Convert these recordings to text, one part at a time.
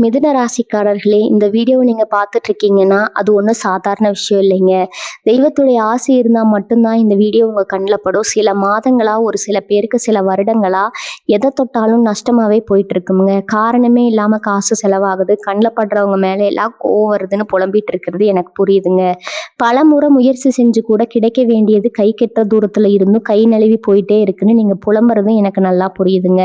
மிதுன ராசிக்காரர்களே, இந்த வீடியோவை நீங்க பார்த்துட்டு இருக்கீங்கன்னா, அது ஒண்ணும் சாதாரண விஷயம் இல்லைங்க. தெய்வத்துடைய ஆசை இருந்தா மட்டும்தான் இந்த வீடியோ உங்க கண்ல படும். சில மாதங்களா, ஒரு சில பேருக்கு சில வருடங்களா, எத தொட்டாலும் நஷ்டமாவே போயிட்டு இருக்குங்க. காரணமே இல்லாம காசு செலவாகுது. கண்ல படுறவங்க மேல எல்லாம் கோவம் வருதுன்னு புலம்பிட்டு இருக்கிறது எனக்கு புரியுதுங்க. பலமுறை முயற்சி செஞ்சு கூட கிடைக்க வேண்டியது கை கெட்ட தூரத்துல இருந்தும் கை நழுவி போயிட்டே இருக்குன்னு நீங்க புலம்புறதும் எனக்கு நல்லா புரியுதுங்க.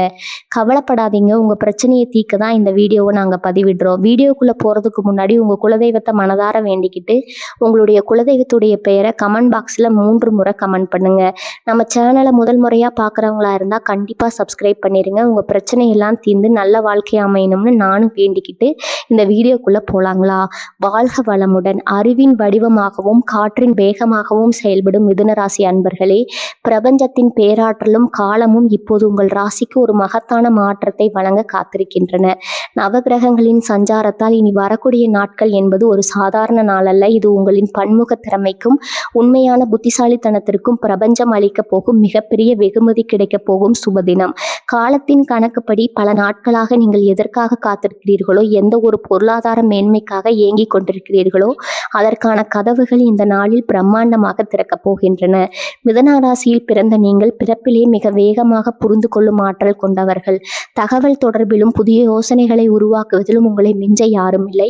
கவலைப்படாதீங்க. உங்க பிரச்சனையை தீர்க்க தான் இந்த வீடியோவை நாங்க பதிவிடுறோம். வீடியோக்குள்ள போறதுக்கு முன்னாடி உங்க குலதெய்வத்தை மனதார வேண்டிக்கிட்டு உங்களுடைய குலதெய்வத்துடைய பெயரை கமெண்ட் பாக்ஸ்ல 3 முறை கமெண்ட் பண்ணுங்க. நம்ம சேனலை முதல் முறையா பார்க்குறவங்களா இருந்தா கண்டிப்பா சப்ஸ்கிரைப் பண்ணிருங்க. உங்க பிரச்சனை எல்லாம் தீர்ந்து நல்ல வாழ்க்கை அமையணும்னு நானும் வேண்டிக்கிட்டு இந்த வீடியோக்குள்ள போலாங்களா? வாழ்க வளமுடன். அறிவின் வடிவமாகவும் காற்றின் வேகமாகவும் செயல்படும் மிதுன ராசி அன்பர்களே, பிரபஞ்சத்தின் பேராற்றலும் காலமும் இப்போது உங்கள் ராசிக்கு ஒரு மகத்தான மாற்றத்தை வழங்க காத்திருக்கின்றன. நவகிரகங்களின் சஞ்சாரத்தால் இனி வரக்கூடிய நாட்கள் என்பது ஒரு சாதாரண நாள் அல்ல. இது உங்களின் பன்முக திறமைக்கும் உண்மையான புத்திசாலித்தனத்திற்கும் பிரபஞ்சம் அளிக்க போகும் மிகப்பெரிய வெகுமதி கிடைக்க போகும் சுபதினம். காலத்தின் கணக்குப்படி பல நாட்களாக நீங்கள் எதற்காக காத்திருக்கிறீர்களோ, எந்த ஒரு பொருளாதார மேன்மைக்காக ஏங்கிக் கொண்டிருக்கிறீர்களோ, அதற்கான கதவுகள் இந்த நாளில் பிரம்மாண்டமாக திறக்கப் போகின்றன. மிதுன ராசியில் பிறந்த நீங்கள் பிறப்பிலே மிக வேகமாக புரிந்து கொள்ளும் ஆற்றல் கொண்டவர்கள். தகவல் தொடர்பிலும் புதிய யோசனைகளை உருவாக்குவதிலும் உங்களை மிஞ்ச யாரும் இல்லை.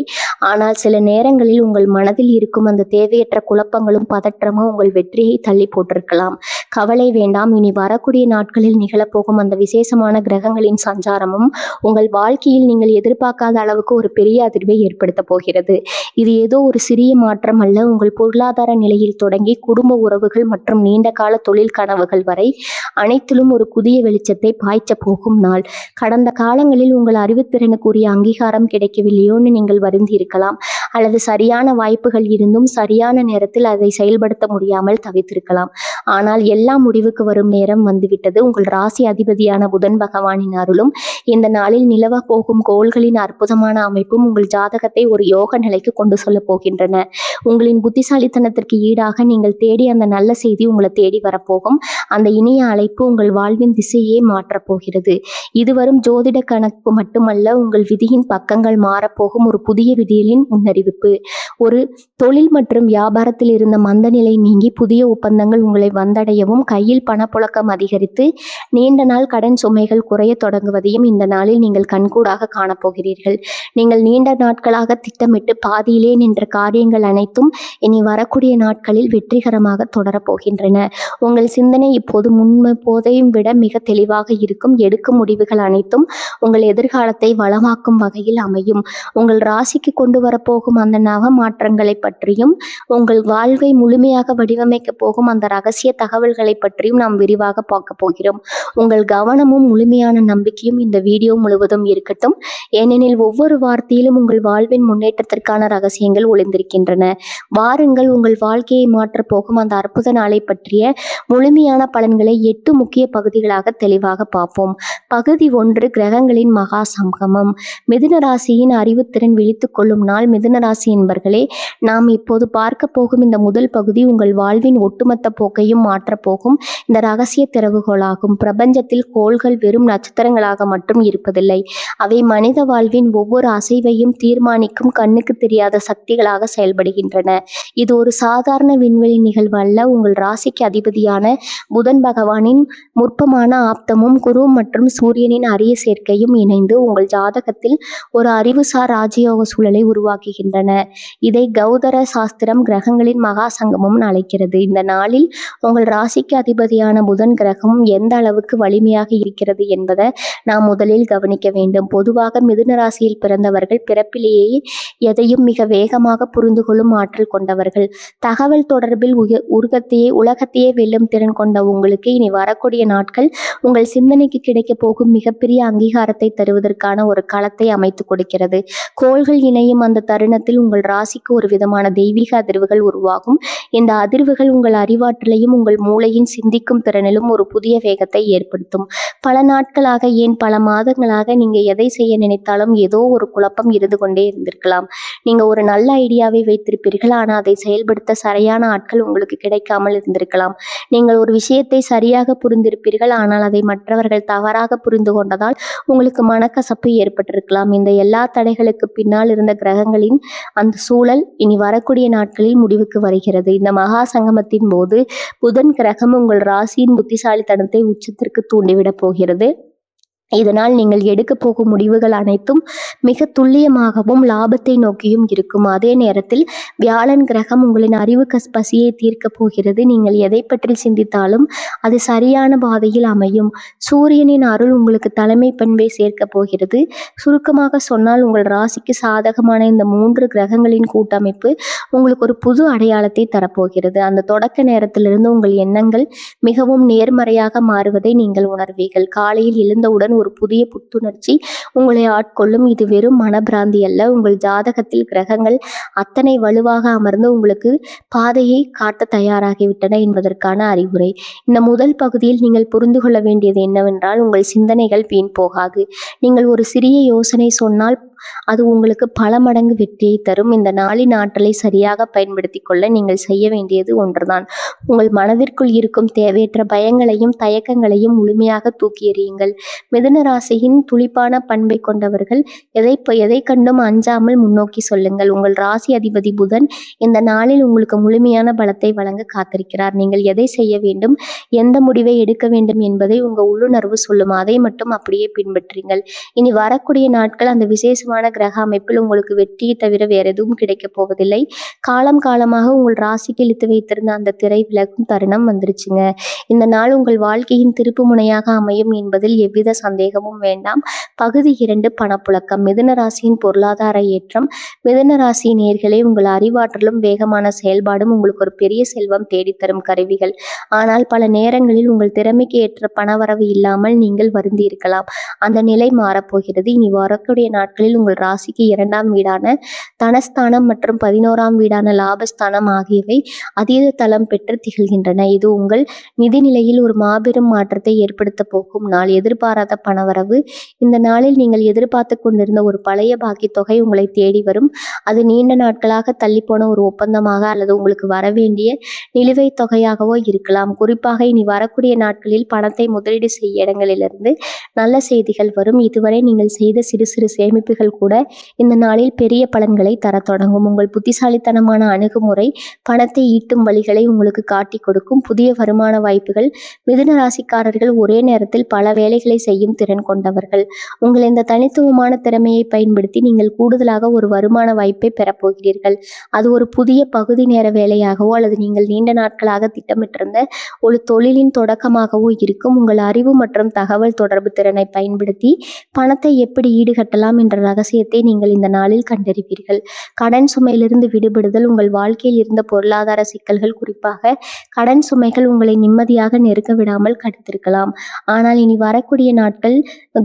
ஆனால் சில நேரங்களில் உங்கள் மனதில் இருக்கும் அந்த தேவையற்ற குழப்பங்களும் பதற்றமும் உங்கள் வெற்றியை தள்ளி போட்டிருக்கலாம். கவலை வேண்டாம். இனி வரக்கூடிய நாட்களில் நிகழப்போகும் அந்த விசேஷமான கிரகங்களின் சஞ்சாரமும் உங்கள் வாழ்க்கையில் நீங்கள் எதிர்பார்க்காத அளவுக்கு ஒரு பெரிய அதிர்வை ஏற்படுத்த போகிறது. இது ஏதோ ஒரு சிறிய மாற்றம் அல்ல. உங்கள் பொருளாதார நிலையில் தொடங்கி குடும்ப உறவுகள் மற்றும் நீண்ட கால தொழில் கனவுகள் வரை அனைத்திலும் ஒரு புதிய வெளிச்சத்தை பாய்ச்ச போகும் நாள். கடந்த காலங்களில் உங்கள் அறிவுத்திறனுக்குரிய அங்கீகாரம் கிடைக்கவில்லையோன்னு நீங்கள் வருந்தி இருக்கலாம். அல்லது சரியான வாய்ப்புகள் இருந்தும் சரியான நேரத்தில் அதை செயல்படுத்த முடியாமல் தவித்திருக்கலாம். ஆனால் எல்லாம் முடிவுக்கு வரும் நேரம் வந்துவிட்டது. உங்கள் ராசி அதிபதியான புதன் பகவானின் அருளும் இந்த நாளில் நிலவ போகும் கோள்களின் அற்புதமான அமைப்பும் உங்கள் ஜாதகத்தை ஒரு யோக நிலைக்கு கொண்டு சொல்ல போகின்றன. உங்களின் புத்திசாலித்தனத்திற்கு ஈடாக நீங்கள் தேடி அந்த நல்ல செய்தி உங்களை தேடி வரப்போகும். அந்த இனிய அழைப்பு உங்கள் வாழ்வின் திசையே மாற்றப் போகிறது. இதுவரும் ஜோதிட கணக்கு மட்டுமல்ல, உங்கள் விதியின் பக்கங்கள் மாறப்போகும் ஒரு புதிய விதியின் முன்னறிவிப்பு. ஒரு தொழில் மற்றும் வியாபாரத்தில் இருந்த மந்த நிலை நீங்கி புதிய ஒப்பந்தங்கள் உங்களை வந்தடையவும், கையில் பணப்புழக்கம் அதிகரித்து நீண்ட நாள் கடன் சுமைகள் குறைய தொடங்குவதையும் இந்த நாளில் நீங்கள் கண்கூடாக காணப்போகிறீர்கள். நீங்கள் நீண்ட நாட்களாக திட்டமிட்டு பாதியிலே நின்ற காரியங்கள் அனைத்தும் இனி வரக்கூடிய நாட்களில் வெற்றிகரமாக தொடரப்போகின்றன. உங்கள் சிந்தனை இப்போது முன்போதையும் விட மிக தெளிவாக இருக்கும். எடுக்கும் முடிவுகள் அனைத்தும் உங்கள் எதிர்காலத்தை வளமாக்கும் வகையில் அமையும். உங்கள் ராசிக்கு கொண்டு வரப்போகும் அந்த நவ மாற்றங்களை பற்றியும் உங்கள் வாழ்வை முழுமையாக வடிவமைக்க போகும் அந்த ரகசிய தகவல்களை பற்றியும் நாம் விரிவாக பார்க்க போகிறோம். உங்கள் கவனமும் முழுமையான நம்பிக்கையும் இந்த வீடியோ முழுவதும் இருக்கட்டும். ஏனெனில் ஒவ்வொரு வார்த்தையிலும் உங்கள் வாழ்வின் முன்னேற்றத்திற்கான ரகசியங்கள் ஒளிந்திருக்கின்றன. வாருங்கள், உங்கள் வாழ்க்கையை மாற்றப் போகும் அந்த அற்புத நாளை பற்றிய முழுமையான பலன்களை 8 முக்கிய பகுதிகளாக தெளிவாக பார்ப்போம். பகுதி 1, கிரகங்களின் மகா சங்கமம். மிதுன ராசியின் அறிவுத்திறன் விழித்துக் கொள்ளும் நாள். மிதுன ராசி என்பர்களே, நாம் இப்போது பார்க்க போகும் இந்த முதல் பகுதி உங்கள் வாழ்வின் ஒட்டுமொத்த போக்கையும் மாற்றப் போகும் இந்த ரகசிய திறவுகோலாகும். பிரபஞ்சத்தில் கோள்கள் வெறும் நட்சத்திரங்களாக மட்டும் இருப்பதில்லை. அவை மனித வாழ்வின் ஒவ்வொரு அசைவையும் தீர்மானிக்கும் கண்ணுக்கு தெரியாத சக்திகளாக செயல்படுகின்றன. இது ஒரு சாதாரண விண்வெளி நிகழ்வு அல்ல. உங்கள் ராசிக்கு அதிபதியான புதன் பகவானின் முற்பமான ஆப்தமும் குரு மற்றும் சூரியனின் அரிய சேர்க்கையும் இணைந்து உங்கள் ஜாதகத்தில் ஒரு அறிவுசார் ராஜயோக சூழலை உருவாக்குகின்றன. இதை கௌதர சாஸ்திரம் கிரகங்களின் மகா சங்கமம் அழைக்கிறது. இந்த நாளில் உங்கள் ராசிக்கு அதிபதியான புதன் கிரகம் எந்த அளவுக்கு வலிமையாக இருக்கிறது என்பதை நாம் முதலில் கவனிக்க வேண்டும். பொதுவாக மிதுன ராசியில் பிறந்தவர்கள் பிறப்பிலேயே எதையும் மிக வேகமாக புரிந்து கொள்ளும் ஆற்றல் கொண்டவர்கள். தகவல் தொடர்பில் உலகத்தையே வெல்லும் திறன் கொண்ட உங்களுக்கு இனி வரக்கூடிய நாட்கள் உங்கள் சிந்தனைக்கு கிடைக்க போகும் மிகப்பெரிய அங்கீகாரத்தை தருவதற்கான ஒரு களத்தை அமைத்து கொடுக்கிறது. கோள்கள் இணையும் அந்த தருணத்தில் தருணத்தில் உங்கள் ராசிக்கு ஒரு விதமான தெய்வீக அதிர்வுகள் உருவாகும். இந்த அதிர்வுகள் உங்கள் அறிவாற்றலையும் உங்கள் மூளையின் சிந்திக்கும் திறனிலும் ஒரு புதிய வேகத்தை ஏற்படுத்தும். பல நாட்களாக, ஏன் பல மாதங்களாக நீங்க எதை செய்ய நினைத்தாலும் ஏதோ ஒரு குழப்பம் இருந்து கொண்டே இருந்திருக்கலாம். நீங்க ஒரு நல்ல ஐடியாவை வைத்திருப்பீர்கள், ஆனால் அதை செயல்படுத்த சரியான ஆட்கள் உங்களுக்கு கிடைக்காமல் இருந்திருக்கலாம். நீங்கள் ஒரு விஷயத்தை சரியாக புரிந்திருப்பீர்கள், ஆனால் அதை மற்றவர்கள் தவறாக புரிந்து கொண்டதால் உங்களுக்கு மனக்கசப்பு ஏற்பட்டிருக்கலாம். இந்த எல்லா தடைகளுக்கு பின்னால் இருந்த கிரகங்களின் அந்த சூழல் இனி வரக்கூடிய நாட்களில் முடிவுக்கு வருகிறது. இந்த மகா சங்கமத்தின் போது புதன் கிரகம் உங்கள் ராசியின் புத்திசாலித்தனத்தை உச்சத்திற்கு தூண்டிவிடப் போகிறது. இதனால் நீங்கள் எடுக்க போகும் முடிவுகள் அனைத்தும் மிக துல்லியமாகவும் லாபத்தை நோக்கியும் இருக்கும். அதே நேரத்தில் வியாழன் கிரகம் உங்களின் அறிவு பசியை தீர்க்க போகிறது. நீங்கள் எதை பற்றி சிந்தித்தாலும் அது சரியான பாதையில் அமையும். சூரியனின் அருள் உங்களுக்கு தலைமை பண்பை சேர்க்க போகிறது. சுருக்கமாக சொன்னால், உங்கள் ராசிக்கு சாதகமான இந்த 3 கிரகங்களின் கூட்டமைப்பு உங்களுக்கு ஒரு புது அடையாளத்தை தரப்போகிறது. அந்த தொடக்க நேரத்திலிருந்து உங்கள் எண்ணங்கள் மிகவும் நேர்மறையாக மாறுவதை நீங்கள் உணர்வீர்கள். காலையில் எழுந்தவுடன் ஒரு புதிய புத்துணர்ச்சி உங்களை ஆட்கொள்ளும். இது வெறும் மனப்பிராந்தி அல்ல. உங்கள் ஜாதகத்தில் கிரகங்கள் அத்தனை வலுவாக அமர்ந்து உங்களுக்கு பாதையை காட்ட தயாராகிவிட்டன என்பதற்கான அறிகுறி. இந்த முதல் பகுதியில் நீங்கள் புரிந்து கொள்ள வேண்டியது என்னவென்றால், உங்கள் சிந்தனைகள் வீண் போகாது. நீங்கள் ஒரு சிறிய யோசனை சொன்னால் அது உங்களுக்கு பல மடங்கு வெற்றியை தரும். இந்த நாளின் ஆற்றலை சரியாக பயன்படுத்தி கொள்ள நீங்கள் செய்ய வேண்டியது ஒன்றுதான். உங்கள் மனதிற்குள் இருக்கும் தேவையற்ற பயங்களையும் தயக்கங்களையும் முழுமையாக தூக்கி எறியுங்கள். மிதுன ராசியின் துளிப்பான பண்பை கொண்டவர்கள் எதை கண்டும் அஞ்சாமல் முன்னோக்கி சொல்லுங்கள். உங்கள் ராசி அதிபதி புதன் இந்த நாளில் உங்களுக்கு முழுமையான பலத்தை வழங்க காத்திருக்கிறார். நீங்கள் எதை செய்ய வேண்டும், எந்த முடிவை எடுக்க வேண்டும் என்பதை உங்கள் உள்ளுணர்வு சொல்லும். அதை மட்டும் அப்படியே பின்பற்றுங்கள். இனி வரக்கூடிய நாட்கள் அந்த விசேஷமான கிரக அமைப்பில் உங்களுக்கு வெற்றியை தவிர வேற எதுவும் கிடைக்கப் போவதில்லை. காலம் காலமாக உங்கள் ராசிக்கு இழுத்து வைத்திருந்த அந்த திரை விலகும் தருணம் வந்துருச்சுங்க. இந்த நாள் உங்கள் வாழ்க்கையின் திருப்பு முனையாக அமையும் என்பதில் எவ்வித சந்தேகமும் வேண்டாம். பகுதி 2, பணப்புழக்கம். மிதுன ராசியின் பொருளாதார ஏற்றம். மிதுன ராசி நேயர்களே, உங்கள் அறிவாற்றலும் வேகமான செயல்பாடும் உங்களுக்கு ஒரு பெரிய செல்வம் தேடித்தரும் கருவிகள். ஆனால் பல நேரங்களில் உங்கள் திறமைக்கு ஏற்ற பணவரவு இல்லாமல் நீங்கள் வருந்தி இருக்கலாம். அந்த நிலை மாறப்போகிறது. இனி வரக்கூடிய நாட்களில் உங்கள் ராசிக்கு 2ஆம் வீடான தனஸ்தானம் மற்றும் 11ஆம் வீடான லாபஸ்தானம் ஆகியவை அதீத தளம் பெற்று திகழ்கின்றன. இது உங்கள் நிதிநிலையில் ஒரு மாபெரும் மாற்றத்தை ஏற்படுத்த போகும் நாள். எதிர்பாராத பணவரவு. இந்த நாளில் நீங்கள் எதிர்பார்த்து கொண்டிருந்த ஒரு பழைய பாக்கி தொகை உங்களை தேடி வரும். அது நீண்ட நாட்களாக தள்ளிப்போன ஒரு ஒப்பந்தமாக அல்லது உங்களுக்கு வரவேண்டிய நிலுவைத் தொகையாகவோ இருக்கலாம். குறிப்பாக இனி வரக்கூடிய நாட்களில் பணத்தை முதலீடு செய்ய இடங்களிலிருந்து நல்ல செய்திகள் வரும். இதுவரை நீங்கள் செய்த சிறு சிறு சேமிப்புகள் கூட இந்த நாளில் பெரிய பலன்களை தரத் தொடங்கும். உங்கள் புத்திசாலித்தனமான அணுகுமுறை பணத்தை ஈட்டும் வழிகளை உங்களுக்கு காட்டிக் கொடுக்கும். புதிய வருமான வாய்ப்புகள். மிதுன ராசிக்காரர்கள் ஒரே நேரத்தில் பல வேலைகளை செய்யும் திறன் கொண்டவர்கள். உங்கள் இந்த தனித்துவமான திறமையை பயன்படுத்தி நீங்கள் கூடுதலாக ஒரு வருமான வாய்ப்பை பெறப்போகிறீர்கள். அது ஒரு புதிய பகுதி நேர வேலையாகவோ அல்லது நீங்கள் நீண்ட நாட்களாக திட்டமிட்டிருந்த ஒரு தொழிலின் தொடக்கமாகவோ இருக்கும். உங்கள் அறிவு மற்றும் தகவல் தொடர்பு திறனை பயன்படுத்தி பணத்தை எப்படி ஈடுகட்டலாம் என்ற ரகசியத்தை நீங்கள் இந்த நாளில் கண்டறிவீர்கள். கடன் சுமையிலிருந்து விடுபடுதல். உங்கள் வாழ்க்கையில் இருந்த பொருளாதார சிக்கல்கள், குறிப்பாக கடன் சுமைகள் உங்களை நிம்மதியாக நெருங்க விடாமல் கடுத்திருக்கலாம். ஆனால் இனி வரக்கூடிய நாட்கள்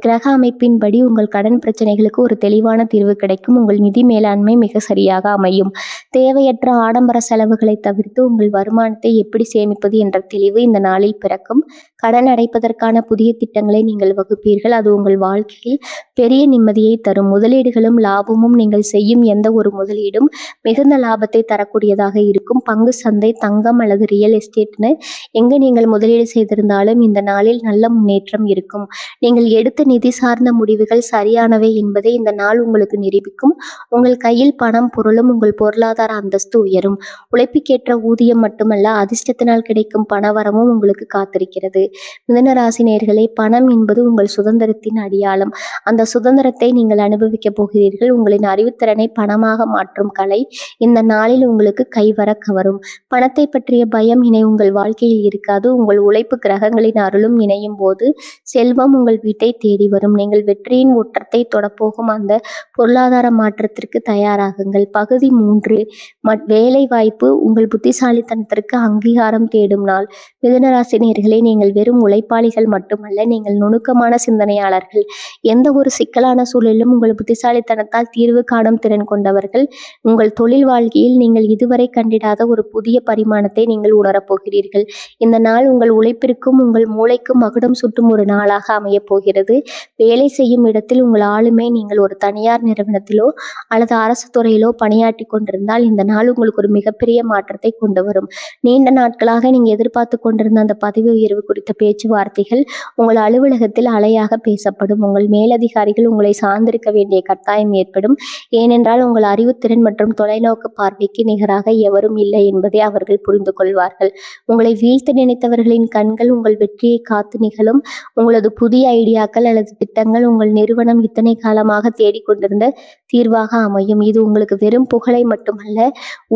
கிரக அமைப்பின்படி உங்கள் கடன் பிரச்சனைகளுக்கு ஒரு தெளிவான தீர்வு கிடைக்கும். உங்கள் நிதி மேலாண்மை மிக சரியாக அமையும். தேவையற்ற ஆடம்பர செலவுகளை தவிர்த்து உங்கள் வருமானத்தை எப்படி சேமிப்பது என்ற தெளிவு இந்த நாளில் பிறக்கும். கடன் அடைப்பதற்கான புதிய திட்டங்களை நீங்கள் வகுப்பீர்கள். அது உங்கள் வாழ்க்கையில் பெரிய நிம்மதியை தரும். முதலீடுகளும் லாபமும். நீங்கள் செய்யும் எந்த ஒரு முதலீடும் மிகுந்த லாபத்தை தரக்கூடியதாக இருக்கும். பங்கு சந்தை, தங்கம் அல்லது ரியல் எஸ்டேட்னு எங்கு நீங்கள் முதலீடு செய்திருந்தாலும் இந்த நாளில் நல்ல முன்னேற்றம் இருக்கும். நீங்கள் எடுத்த நிதி சார்ந்த முடிவுகள் சரியானவை என்பதை இந்த நாள் உங்களுக்கு நிரூபிக்கும். உங்கள் கையில் பணம், பொருளும் உங்கள் பொருளாதார அந்தஸ்து உயரும். உழைப்புக்கேற்ற ஊதியம் மட்டுமல்ல, அதிர்ஷ்டத்தினால் கிடைக்கும் பணவரமும் உங்களுக்கு காத்திருக்கிறது. மிதுன ராசி நேயர்களே, பணம் என்பது உங்கள் சுதந்திரத்தின் அடையாளம். அந்த சுதந்திரத்தை நீங்கள் அனுபவிக்க போகிறீர்கள். உங்களின் அறிவுத்திறனை பணமாக மாற்றும் கலை இந்த நாளில் உங்களுக்கு கைவர வரும். பணத்தை பற்றிய பயம் இனி உங்கள் வாழ்க்கையில் இருக்காது. உங்கள் உழைப்பு கிரகங்களின் அருளும் இணையும் போது செல்வம் உங்கள் வீட்டை தேடி வரும். நீங்கள் வெற்றியின் உச்சத்தை தொடப்போகும் அந்த பொருளாதார மாற்றத்திற்கு தயாராகுங்கள். பகுதி 3 வேலை வாய்ப்பு உங்கள் புத்திசாலித்தனத்திற்கு அங்கீகாரம் தேடும் நாள். மிதுனராசி நேயர்களே, நீங்கள் வெறும் உழைப்பாளிகள் மட்டுமல்ல, நீங்கள் நுணுக்கமான சிந்தனையாளர்கள். எந்த ஒரு சிக்கலான சூழலிலும் உங்கள் புத்திசாலித்தனத்தால் தீர்வு காணும் திறன் கொண்டவர்கள். உங்கள் தொழில் வாழ்க்கையில் நீங்கள் இதுவரை கண்டிடாத ஒரு புதிய பரிமாணத்தை நீங்கள் உணரப்போகிறீர்கள். இந்த நாள் உங்கள் உழைப்பிற்கும் உங்கள் மூளைக்கும் மகுடம் சுட்டும் ஒரு நாளாக அமையப் போகிறது. வேலை செய்யும் இடத்தில் உங்கள் ஆளுமை நீங்கள் ஒரு தனியார் நிறுவனத்திலோ அல்லது அரசு துறையிலோ பணியாற்றி கொண்டிருந்தால் இந்த நாள் உங்களுக்கு ஒரு மிகப்பெரிய மாற்றத்தை கொண்டு வரும். நீண்ட நாட்களாக நீங்கள் எதிர்பார்த்து கொண்டிருந்த அந்த பதவி உயர்வு குறித்த பேச்சுவார்த்தைகள் உங்கள் அலுவலகத்தில் அலையாக பேசப்படும். உங்கள் மேலதிகாரிகள் உங்களை சார்ந்திருக்க வேண்டிய கட்டாயம் ஏற்படும். ஏனென்றால் உங்கள் அறிவுத்திறன் மற்றும் தொலைநோக்கு பார்வைக்கு நிகராக எவரும் இல்லை என்பதை அவர்கள் புரிந்து கொள்வார்கள். உங்களை வீழ்த்த நினைத்தவர்களின் கண்கள் உங்கள் வெற்றியை காத்து நிகழும். உங்களது புதிய ஐடியாக்கள் அல்லது திட்டங்கள் உங்கள் நிறுவனம் இத்தனை காலமாக தேடிக்கொண்டிருந்த தீர்வாக அமையும். இது உங்களுக்கு வெறும் புகழை மட்டுமல்ல,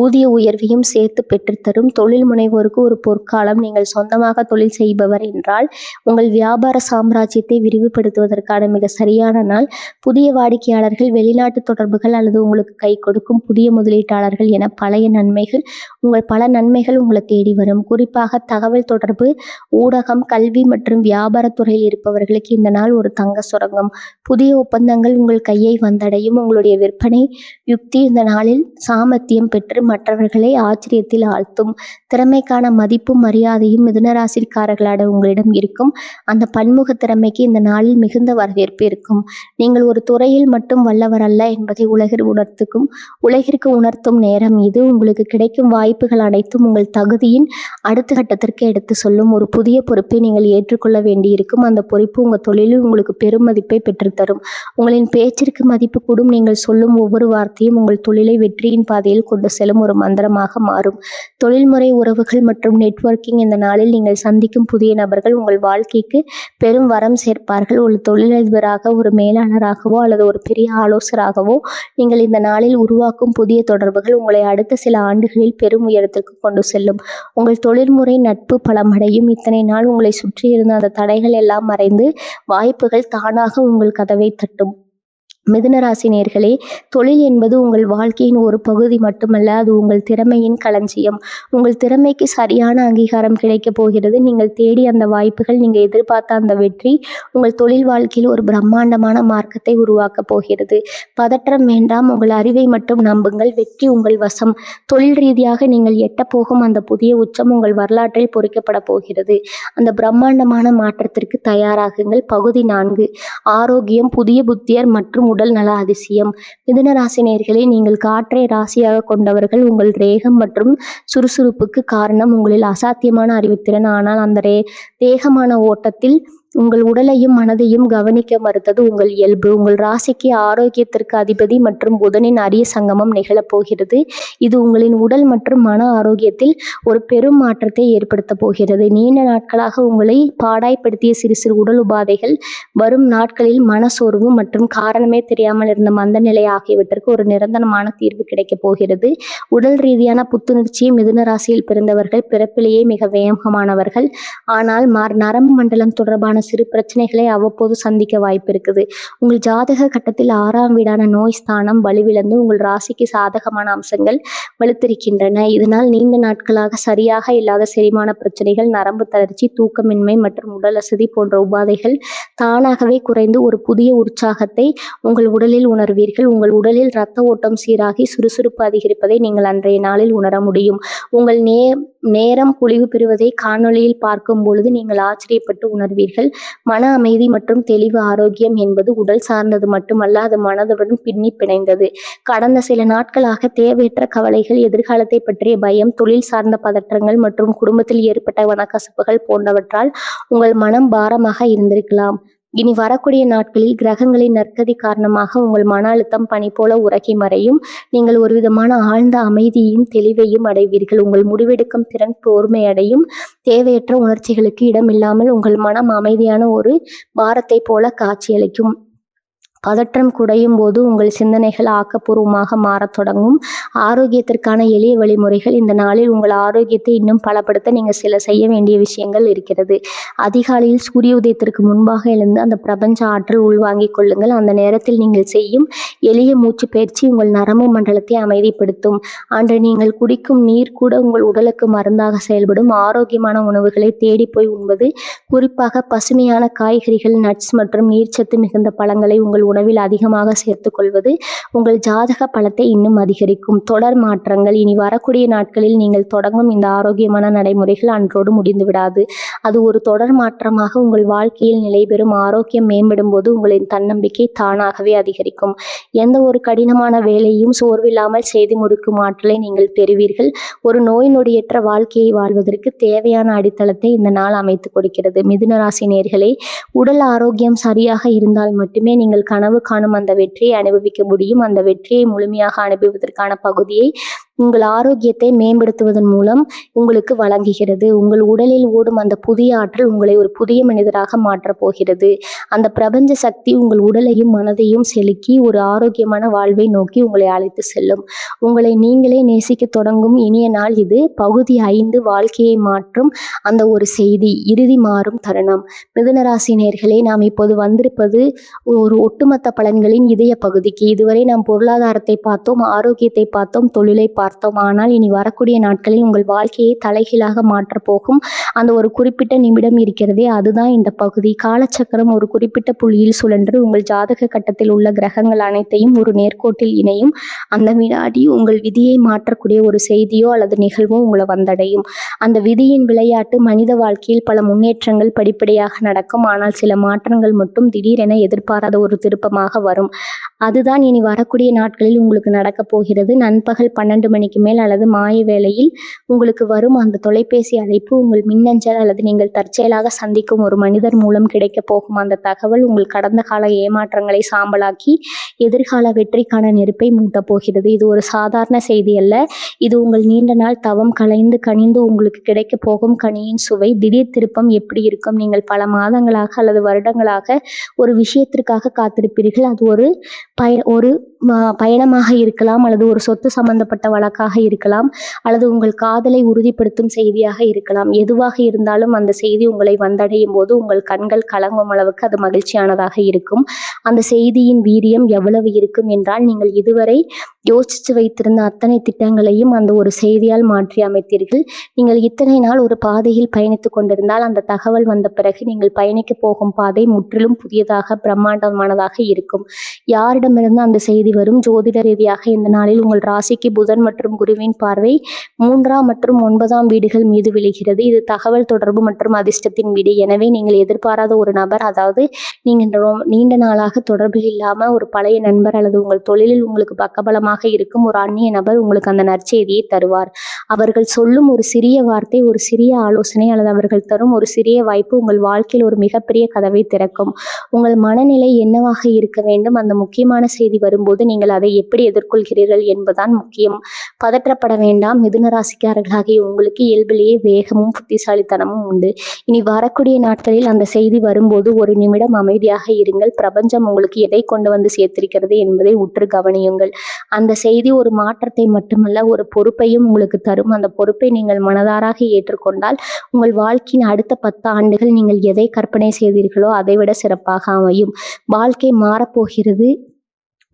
ஊதிய உயர்வையும் சேர்த்து பெற்றுத்தரும். தொழில் முனைவோருக்கு ஒரு பொற்காலம். நீங்கள் சொந்தமாக தொழில் செய்பவர் என்றால் உங்கள் வியாபார சாம்ராஜ்யத்தை விரிவுபடுத்துவதற்கான மிக சரியான நாள். புதிய வாடிக்கையாளர்கள், வெளிநாட்டு தொடர்புகள் அல்லது உங்களுக்கு கை கொடுக்கும் புதிய முதலீட்டாளர்கள் என பல நன்மைகள் உங்களை தேடி வரும். குறிப்பாக தகவல் தொடர்பு, ஊடகம், கல்வி மற்றும் வியாபாரத்துறையில் இருப்பவர்களுக்கு இந்த நாள் ஒரு தங்க சுரங்கம். புதிய ஒப்பந்தங்கள் உங்கள் கையை வந்தடையும். உங்களுடைய விற்பனை யுக்தி இந்த நாளில் சாமர்த்தியம் பெற்று மற்றவர்களை ஆச்சரியத்தில் ஆழ்த்தும். திறமைக்கான மதிப்பும் மரியாதையும் மிதுனராசிக்காரர்களான உங்களிடம் இருக்கும். அந்த பன்முக திறமைக்கு இந்த நாளில் மிகுந்த வரவேற்பு இருக்கும். நீங்கள் ஒரு துறையில் மட்டும் வல்லவர் அல்ல என்பதை உலகிற்கு உணர்த்தும் நேரம் இது. உங்களுக்கு கிடைக்கும் வாய்ப்புகள் அனைத்தும் உங்கள் தகுதியின் அடுத்த கட்டத்திற்கு எடுத்து சொல்லும். ஒரு புதிய பொறுப்பை நீங்கள் ஏற்றுக்கொள்ள வேண்டியிருக்கும். அந்த பொறுப்பு உங்கள் தொழிலில் உங்களுக்கு பெரும் மதிப்பை பெற்றுத்தரும். உங்களின் பேச்சிற்கு மதிப்பு கூடும். நீங்கள் சொல்லும் ஒவ்வொரு வார்த்தையும் உங்கள் தொழிலை வெற்றியின் பாதையில் கொண்டு செல்லும் ஒரு மந்திரமாக மாறும். தொழில்முறை உறவுகள் மற்றும் நெட்வொர்க்கிங் இந்த நாளில் நீங்கள் சந்திக்கும் புதிய நபர்கள் உங்கள் வாழ்க்கைக்கு பெரும் வரம் சேர்ப்பார்கள். ஒரு தொழிலதிபராக, ஒரு மேலாளராகவோ அல்லது ஒரு பெரிய ஆலோசகராகவோ நீங்கள் இந்த நாளில் உருவாக்கும் புதிய தொடர்புகள் உங்களை அடுத்த சில ஆண்டுகளில் பெரும் உயரத்திற்கு கொண்டு செல்லும். உங்கள் தொழில்முறை நட்பு பலமடையும். இத்தனை நாள் உங்களை சுற்றி இருந்த அந்த தடைகள் எல்லாம் மறைந்து வாய்ப்புகள் தானாக உங்கள் கதவை தட்டும். மிதுனராசி நேயர்களே, தொழில் என்பது உங்கள் வாழ்க்கையின் ஒரு பகுதி மட்டுமல்ல, அது உங்கள் திறமையின் களஞ்சியம். உங்கள் திறமைக்கு சரியான அங்கீகாரம் கிடைக்கப் போகிறது. நீங்கள் தேடி அந்த வாய்ப்புகள், நீங்கள் எதிர்பார்த்த அந்த வெற்றி உங்கள் தொழில் வாழ்க்கையில் ஒரு பிரம்மாண்டமான மார்க்கத்தை உருவாக்கப் போகிறது. பதற்றம் வேண்டாம். உங்கள் அறிவை மட்டும் நம்புங்கள். வெற்றி உங்கள் வசம். தொழில் ரீதியாக நீங்கள் எட்டப்போகும் அந்த புதிய உச்சம் உங்கள் வரலாற்றில் பொறிக்கப்பட போகிறது. அந்த பிரம்மாண்டமான மாற்றத்திற்கு தயாராகுங்கள். பகுதி 4 ஆரோக்கியம், புதிய புத்தியர் மற்றும் உடல் நல அதிசயம். மிதுன ராசி நேயர்களே, நீங்கள் காற்றை ராசியாக கொண்டவர்கள். உங்கள் வேகம் மற்றும் சுறுசுறுப்புக்கு காரணம் உங்களில் அசாத்தியமான அறிவுத்திறன். ஆனால் அந்த வேகமான ஓட்டத்தில் உங்கள் உடலையும் மனதையும் கவனிக்க மறுத்தது உங்கள் இயல்பு. உங்கள் ராசிக்கு ஆரோக்கியத்திற்கு அதிபதி மற்றும் புதனின் அரிய சங்கமம் நிகழப்போகிறது. இது உங்களின் உடல் மற்றும் மன ஆரோக்கியத்தில் ஒரு பெரும் மாற்றத்தை ஏற்படுத்த போகிறது. நீண்ட நாட்களாக உங்களை பாடாய்ப்படுத்திய சிறு சிறு உடல் உபாதைகள் வரும் நாட்களில் மனசோர்வு மற்றும் காரணமே தெரியாமல் இருந்த மந்த நிலை ஆகியவற்றிற்கு ஒரு நிரந்தரமான தீர்வு கிடைக்கப் போகிறது. உடல் ரீதியான புத்துணர்ச்சியை மிதுன ராசியில் பிறந்தவர்கள் பிறப்பிலேயே மிக வேகமானவர்கள். ஆனால் நரம்பு மண்டலம் தொடர்பான சிறு பிரச்சனைகளை அவ்வப்போது சந்திக்க வாய்ப்பு இருக்குது. உங்கள் ஜாதக கட்டத்தில் 6ஆம் வீடான நோய் ஸ்தானம் வலுவிழந்து உங்கள் ராசிக்கு சாதகமான அம்சங்கள் வலுத்திருக்கின்றன. இதனால் நீண்ட நாட்களாக சரியாக இல்லாத செரிமான பிரச்சனைகள், நரம்பு தளர்ச்சி, தூக்கமின்மை மற்றும் உடல் அசதி போன்ற உபாதைகள் தானாகவே குறைந்து ஒரு புதிய உற்சாகத்தை உங்கள் உடலில் உணர்வீர்கள். உங்கள் உடலில் இரத்த ஓட்டம் சீராகி சுறுசுறுப்பு அதிகரிப்பதை நீங்கள் அன்றைய நாளில் உணர முடியும். உங்கள் நேரம் பொலிவு பெறுவதை காணொளியில் பார்க்கும் பொழுது நீங்கள் ஆச்சரியப்பட்டு உணர்வீர்கள். மன அமைதி மற்றும் தெளிவு. ஆரோக்கியம் என்பது உடல் சார்ந்தது மட்டுமல்ல, அது மனதுடன் பின்னி பிணைந்தது. கடந்த சில நாட்களாக தேவையற்ற கவலைகள், எதிர்காலத்தை பற்றிய பயம், தொழில் சார்ந்த பதற்றங்கள் மற்றும் குடும்பத்தில் ஏற்பட்ட மனக்கசப்புகள் போன்றவற்றால் உங்கள் மனம் பாரமாக இருந்திருக்கலாம். இனி வரக்கூடிய நாட்களில் கிரகங்களின் நற்கதி காரணமாக உங்கள் மன அழுத்தம் பனி போல உறக்கி மறையும். நீங்கள் ஒரு விதமான ஆழ்ந்த அமைதியையும் தெளிவையும் அடைவீர்கள். உங்கள் முடிவெடுக்கும் திறன் பொறுமையடையும். தேவையற்ற உணர்ச்சிகளுக்கு இடமில்லாமல் உங்கள் மனம் அமைதியான ஒரு பாரத்தை போல காட்சியளிக்கும். பதற்றம் குறையும் போது உங்கள் சிந்தனைகள் ஆக்கப்பூர்வமாக மாறத் தொடங்கும். ஆரோக்கியத்திற்கான எளிய வழிமுறைகள். இந்த நாளில் உங்கள் ஆரோக்கியத்தை இன்னும் பலப்படுத்த நீங்கள் சில செய்ய வேண்டிய விஷயங்கள் இருக்கிறது. அதிகாலையில் சூரிய உதயத்திற்கு முன்பாக எழுந்து அந்த பிரபஞ்ச ஆற்றல் உள்வாங்கிக் கொள்ளுங்கள். அந்த நேரத்தில் நீங்கள் செய்யும் எளிய மூச்சு பயிற்சி உங்கள் நரம்பு மண்டலத்தை அமைதிப்படுத்தும். அன்று நீங்கள் குடிக்கும் நீர் கூட உங்கள் உடலுக்கு மருந்தாக செயல்படும். ஆரோக்கியமான உணவுகளை தேடி போய் உண்பது, குறிப்பாக பசுமையான காய்கறிகள், நட்ஸ் மற்றும் நீர்ச்சத்து மிகுந்த பழங்களை உங்கள் உணவில் அதிகமாக சேர்த்துக் கொள்வது உங்கள் ஜாதக பலத்தை இன்னும் அதிகரிக்கும். தொடர் மாற்றங்கள். இனி வரக்கூடிய நாட்களில் நீங்கள் தொடங்கும் இந்த ஆரோக்கியமான நடைமுறைகள் அன்றோடு முடிந்து விடாது. அது ஒரு தொடர் மாற்றமாக உங்கள் வாழ்க்கையில் நிலை பெறும். ஆரோக்கியம் மேம்படும் போது உங்களின் தன்னம்பிக்கை தானாகவே அதிகரிக்கும். எந்த ஒரு கடினமான வேலையும் சோர்வில்லாமல் செய்து முடிக்கும் ஆற்றலை நீங்கள் பெறுவீர்கள். ஒரு நோய் நொடியற்ற வாழ்க்கையை வாழ்வதற்கு தேவையான அடித்தளத்தை இந்த நாள் அமைத்து கொடுக்கிறது. மிதுன ராசி நேயர்களே, உடல் ஆரோக்கியம் சரியாக இருந்தால் மட்டுமே நீங்கள் கனவு காணும் அந்த வெற்றியை அனுபவிக்க முடியும். அந்த வெற்றியை முழுமையாக அனுபவிப்பதற்கான பகுதியை உங்கள் ஆரோக்கியத்தை மேம்படுத்துவதன் மூலம் உங்களுக்கு வழங்குகிறது. உங்கள் உடலில் ஓடும் அந்த புதிய ஆற்றல் உங்களை ஒரு புதிய மனிதராக மாற்றப் போகிறது. அந்த பிரபஞ்ச சக்தி உங்கள் உடலையும் மனதையும் செலுக்கி ஒரு ஆரோக்கியமான வாழ்வை நோக்கி உங்களை அழைத்து செல்லும். உங்களை நீங்களே நேசிக்க தொடங்கும் இனிய நாள் இது. பகுதி 5, வாழ்க்கையை மாற்றும் அந்த ஒரு செய்தி, இறுதி மாறும் தருணம். மிதுனராசி நேயர்களே, நாம் இப்போது வந்திருப்பது ஒரு ஒட்டுமொத்த பலன்களின் இதய பகுதிக்கு. இதுவரை நாம் பொருளாதாரத்தை பார்த்தோம், ஆரோக்கியத்தை பார்த்தோம், தொழிலை பார்த்தோம். ஆனால் இனி வரக்கூடிய நாட்களில் உங்கள் வாழ்க்கையை தலைகீழாக மாற்றப் போகும் அந்த ஒரு குறிப்பிட்ட நிமிடம் இருக்கிறதே, அதுதான் இந்த பகுதி. காலச்சக்கரம் ஒரு குறிப்பிட்ட புள்ளியில் சுழன்று உங்கள் ஜாதக கட்டத்தில் உள்ள கிரகங்கள் அனைத்தையும் ஒரு நேர்கோட்டில் இணையும். அந்த வினாடி உங்கள் விதியை மாற்றக்கூடிய ஒரு செய்தியோ அல்லது நிகழ்வோ உங்களை வந்தடையும். அந்த விதியின் விளையாட்டு மனித வாழ்க்கையில் பல முன்னேற்றங்கள் படிப்படியாக நடக்கும். ஆனால் சில மாற்றங்கள் மட்டும் திடீரென எதிர்பாராத ஒரு திருப்பமாக வரும். அதுதான் இனி வரக்கூடிய நாட்களில் உங்களுக்கு நடக்கப் போகிறது. நண்பகல் 12 மணிக்கு மேல் அல்லது மாய வேளையில் உங்களுக்கு வரும் அந்த தொலைபேசி அழைப்பு உங்கள் மின்னஞ்சல் அல்லது நீங்கள் தற்செயலாக சந்திக்கும் ஒரு மனிதர் மூலம் கிடைக்கப் போகும் அந்த தகவல் உங்கள் கடந்த கால ஏமாற்றங்களை சாம்பலாக்கி எதிர்கால வெற்றிக்கான நெருப்பை மூட்டப் போகிறது. இது ஒரு சாதாரண செய்தி அல்ல. இது உங்கள் நீண்ட நாள் தவம் கலைந்து கனிந்து உங்களுக்கு கிடைக்கப் போகும் கனியின் சுவை. திடீர் திருப்பம் எப்படி இருக்கும்? நீங்கள் பல மாதங்களாக அல்லது வருடங்களாக ஒரு விஷயத்திற்காக காத்திருப்பீர்கள். அது ஒரு பயணமாக இருக்கலாம், அல்லது ஒரு சொத்து சம்பந்தப்பட்ட வழக்காக இருக்கலாம், அல்லது உங்கள் காதலை உறுதிப்படுத்தும் செய்தியாக இருக்கலாம். எதுவாக இருந்தாலும் அந்த செய்தி உங்களை வந்தடையும் போது உங்கள் கண்கள் கலங்கும் அளவுக்கு அது மகிழ்ச்சியானதாக இருக்கும். அந்த செய்தியின் வீரியம் எவ்வளவு இருக்கும் என்றால், நீங்கள் இதுவரை யோசித்து வைத்திருந்த அத்தனை திட்டங்களையும் அந்த ஒரு செய்தியால் மாற்றி அமைத்தீர்கள். நீங்கள் இத்தனை நாள் ஒரு பாதையில் பயணித்து கொண்டிருந்தால் அந்த தகவல் வந்த பிறகு நீங்கள் பயணிக்க போகும் பாதை முற்றிலும் புதியதாக பிரம்மாண்டமானதாக இருக்கும். யாரிடமிருந்து அந்த செய்தி வரும்? ஜோதிட ரீதியாக இந்த நாளில் உங்கள் ராசிக்கு புதன் மற்றும் குருவின் பார்வை 3ஆம் மற்றும் 9ஆம் வீடுகள் மீது விழுகிறது. இது தகவல் தொடர்பு மற்றும் அதிர்ஷ்டத்தின் வீடு. எனவே நீங்கள் எதிர்பாராத ஒரு நபர், அதாவது நீங்கள் நீண்ட நாளாக தொடர்பில் இல்லாமல் ஒரு பழைய நண்பர் அல்லது உங்கள் தொழிலில் உங்களுக்கு பக்கபலமாக இருக்கும் ஒரு அந்நிய நபர் உங்களுக்கு அந்த நற்செய்தியை தருவார். அவர்கள் சொல்லும் ஒரு சிறிய வார்த்தை, ஒரு சிறிய ஆலோசனை அல்லது அவர்கள் தரும் ஒரு சிறிய வாய்ப்பு உங்கள் வாழ்க்கையில் ஒரு மிகப்பெரிய கதவை திறக்கும். உங்கள் மனநிலை என்னவாக இருக்க வேண்டும்? அந்த முக்கியமான செய்தி வரும்போது நீங்கள் அதை எப்படி எதிர்கொள்கிறீர்கள் என்பதுதான் முக்கியம். பதற்றப்பட வேண்டாம். மிதுன ராசிக்காரர்களாகிய உங்களுக்கு இயல்பிலேயே வேகமும் புத்திசாலித்தனமும் உண்டு. இனி வரக்கூடிய நாட்களில் அந்த செய்தி வரும்போது ஒரு நிமிடம் அமைதியாக இருங்கள். பிரபஞ்சம் உங்களுக்கு எதை கொண்டு வந்து சேர்த்திருக்கிறது என்பதை உற்று கவனியுங்கள். அந்த செய்தி ஒரு மாற்றத்தை மட்டுமல்ல, ஒரு பொறுப்பையும் உங்களுக்கு தரும். அந்த பொறுப்பை நீங்கள் மனதாராக ஏற்றுக்கொண்டால் உங்கள் வாழ்க்கையின் அடுத்த 10 ஆண்டுகள் நீங்கள் எதை கற்பனை செய்தீர்களோ அதைவிட சிறப்பாக அமையும். வாழ்க்கை மாறப்போகிறது.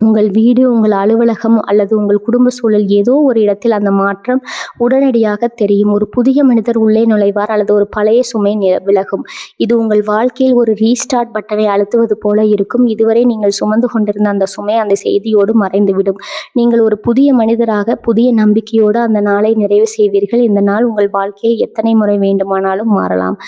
உங்கள் வீடு, உங்கள் அலுவலகம் அல்லது உங்கள் குடும்ப சூழல் ஏதோ ஒரு இடத்தில் அந்த மாற்றம் உடனடியாக தெரியும். ஒரு புதிய மனிதர் உள்ளே நுழைவார் அல்லது ஒரு பழைய சுமை விலகும். இது உங்கள் வாழ்க்கையில் ஒரு ரீஸ்டார்ட் பட்டனை அழுத்துவது போல இருக்கும். இதுவரை நீங்கள் சுமந்து கொண்டிருந்த அந்த சுமை அந்த செய்தியோடு மறைந்துவிடும். நீங்கள் ஒரு புதிய மனிதராக புதிய நம்பிக்கையோடு அந்த நாளை நிறைவு செய்வீர்கள். இந்த நாள் உங்கள் வாழ்க்கையில் எத்தனை முறை வேண்டுமானாலும் மாறலாம்.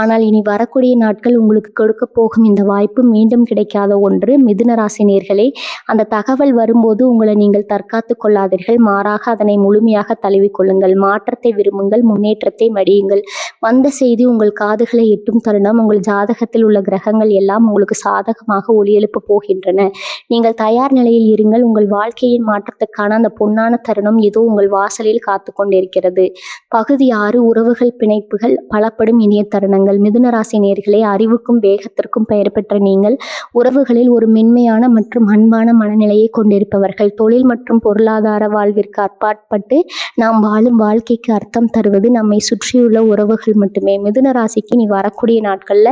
ஆனால் இனி வரக்கூடிய நாட்கள் உங்களுக்கு கொடுக்க போகும் இந்த வாய்ப்பு மீண்டும் கிடைக்காத ஒன்று. மிதுன ராசி நேயர்களே, அந்த அந்த தகவல் வரும்போது உங்களை நீங்கள் தற்காத்து கொள்ளாதீர்கள். மாறாக அதனை முழுமையாக தழுவிக்கொள்ளுங்கள். மாற்றத்தை விரும்புங்கள், முன்னேற்றத்தை மடியுங்கள். வந்த செய்தி உங்கள் காதுகளை எட்டும் தருணம் உங்கள் ஜாதகத்தில் உள்ள கிரகங்கள் எல்லாம் உங்களுக்கு சாதகமாக ஒளியெழுப்ப போகின்றன. நீங்கள் தயார் நிலையில் இருங்கள். உங்கள் வாழ்க்கையின் மாற்றத்துக்கான அந்த பொன்னான தருணம் இதோ உங்கள் வாசலில் காத்து கொண்டிருக்கிறது. பகுதி 6 உறவுகள் பிணைப்புகள் பலப்படும் இனிய தருணங்கள். மிதுன ராசி நேயர்களே, அறிவுக்கும் வேகத்திற்கும் பெயர் பெற்ற நீங்கள் உறவுகளில் ஒரு மென்மையான மற்றும் அன்பான மனநிலையை கொண்டிருப்பவர்கள். தொழில் மற்றும் பொருளாதார வாழ்விற்கு அப்பாற்பட்டு நாம் வாழும் வாழ்க்கைக்கு அர்த்தம் தருவது நம்மை சுற்றியுள்ள உறவுகள் மட்டுமே. மிதுன ராசிக்கு நீ வரக்கூடிய நாட்கள்ல